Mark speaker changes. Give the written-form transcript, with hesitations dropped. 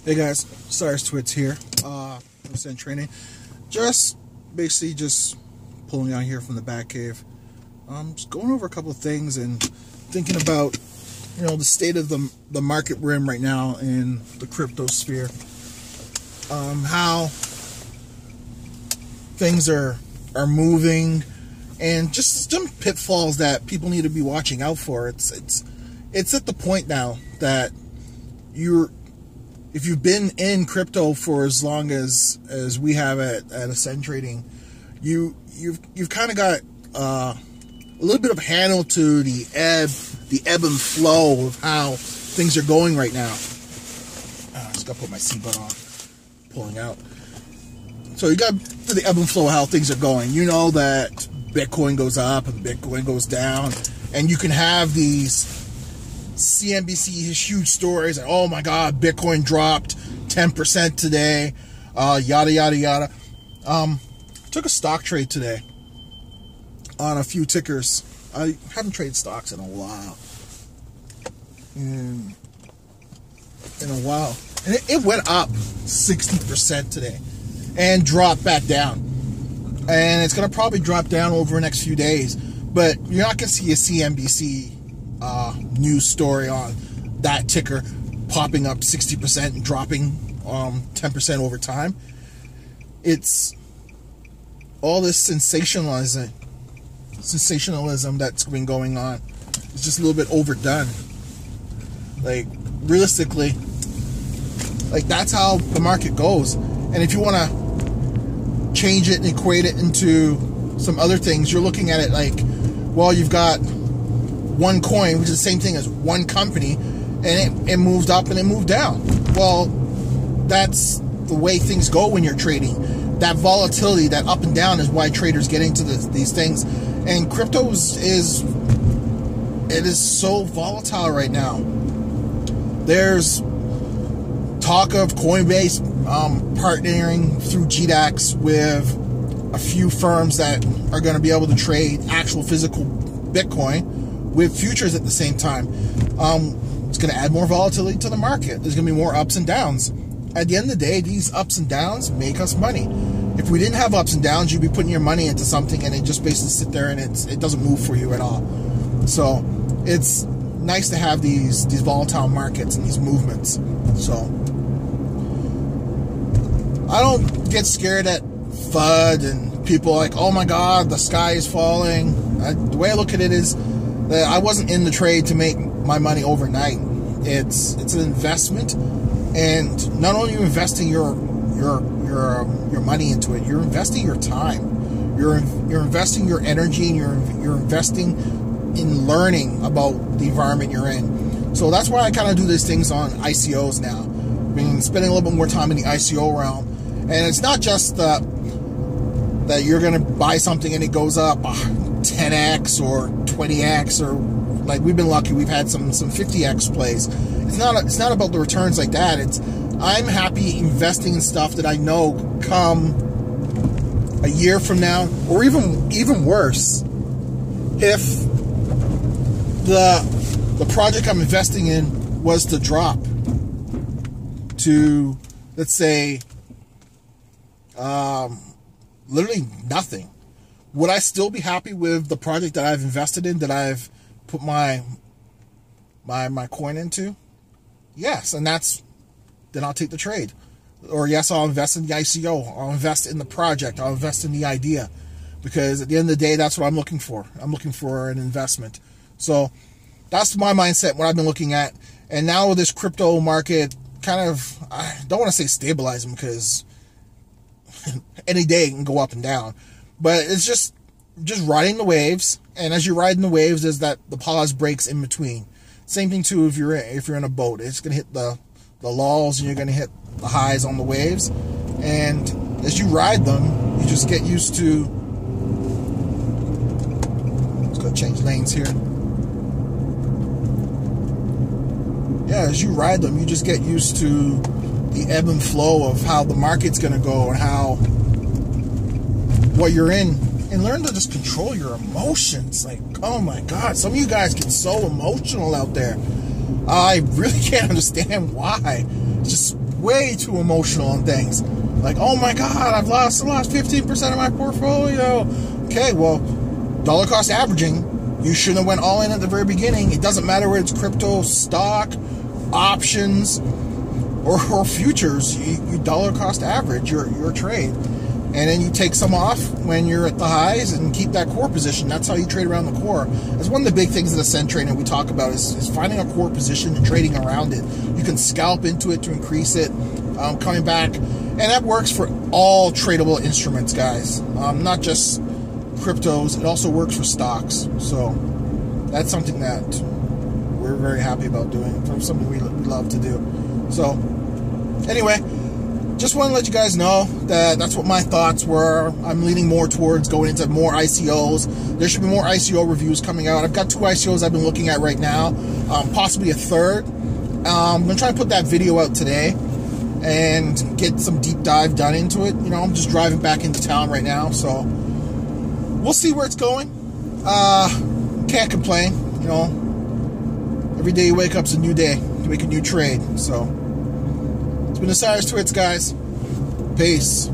Speaker 1: Hey guys, Cyrus Twits here. I'm in training. Basically just pulling out here from the bat cave. Just going over a couple of things and thinking about, the state of the market we're in right now in the crypto sphere. How things are moving, and just some pitfalls that people need to be watching out for. It's at the point now that if you've been in crypto for as long as we have at Ascend Trading, you've kind of got a little bit of handle to the ebb and flow of how things are going right now. I just gotta put my seatbelt on, pulling out. So you got the ebb and flow of how things are going. You know that Bitcoin goes up and Bitcoin goes down, and you can have these CNBC huge stories like, oh my god, Bitcoin dropped 10% today, yada yada yada. Took a stock trade today on a few tickers. I haven't traded stocks in a while. And it went up 60% today and dropped back down, and it's gonna probably drop down over the next few days, but you're not gonna see a CNBC news story on that ticker popping up 60% and dropping 10% over time. It's all this sensationalism that's been going on. It's just a little bit overdone. Like, realistically, like, that's how the market goes. And if you want to change it and equate it into some other things, you're looking at it like, well, you've got one coin, which is the same thing as one company, and it moved up and it moved down. Well, that's the way things go when you're trading. That volatility, that up and down, is why traders get into these things. And crypto is so volatile right now. There's talk of Coinbase partnering through GDAX with a few firms that are going to be able to trade actual physical Bitcoin with futures at the same time. It's going to add more volatility to the market. There's going to be more ups and downs. At the end of the day, these ups and downs make us money. If we didn't have ups and downs, you'd be putting your money into something and it just basically sit there and it doesn't move for you at all. So it's nice to have these volatile markets and these movements. So I don't get scared at FUD and people like, oh my god, the sky is falling. The way I look at it is that I wasn't in the trade to make my money overnight. It's an investment, and not only are you investing your money into it, you're investing your time, you're investing your energy, and you're investing in learning about the environment you're in. So that's why I kind of do these things on ICOs now. I mean, spending a little bit more time in the ICO realm, and it's not just that you're going to buy something and it goes up 10x or 20x, or like we've been lucky, we've had some 50x plays. It's not about the returns like that. I'm happy investing in stuff that I know come a year from now, or even worse, if the project I'm investing in was to drop to, let's say, literally nothing, would I still be happy with the project that I've invested in, that I've put my coin into? Yes, and then I'll take the trade. Or yes, I'll invest in the ICO. I'll invest in the project. I'll invest in the idea. Because at the end of the day, that's what I'm looking for. I'm looking for an investment. So that's my mindset, what I've been looking at. And now with this crypto market kind of, I don't want to say stabilizing, because any day it can go up and down. But it's just riding the waves, and as you're riding the waves, there's the pause breaks in between. Same thing too if you're in a boat. It's gonna hit the lulls and you're gonna hit the highs on the waves, and as you ride them, you just get used to. Let's go change lanes here. Yeah, as you ride them, you just get used to the ebb and flow of how the market's gonna go and how what you're in, and learn to just control your emotions. Like, oh my god, some of you guys get so emotional out there. I really can't understand why. It's just way too emotional on things. Like, oh my God, I've lost 15% of my portfolio. Okay, well, dollar cost averaging, you shouldn't have went all in at the very beginning. It doesn't matter whether it's crypto, stock, options, or futures. You dollar cost average your trade. And then you take some off when you're at the highs and keep that core position. That's how you trade around the core. That's one of the big things in Ascend trading that we talk about is finding a core position and trading around it. You can scalp into it to increase it, coming back. And that works for all tradable instruments, guys. Not just cryptos. It also works for stocks. So that's something that we're very happy about doing. It's something we love to do. So anyway, just want to let you guys know that that's what my thoughts were. I'm leaning more towards going into more ICOs. There should be more ICO reviews coming out. I've got 2 ICOs I've been looking at right now, possibly a third. I'm going to try and put that video out today and get some deep dive done into it. You know, I'm just driving back into town right now, so we'll see where it's going. Can't complain, you know. Every day you wake up's a new day to make a new trade, so... It's been Osiris Twits, guys. Peace.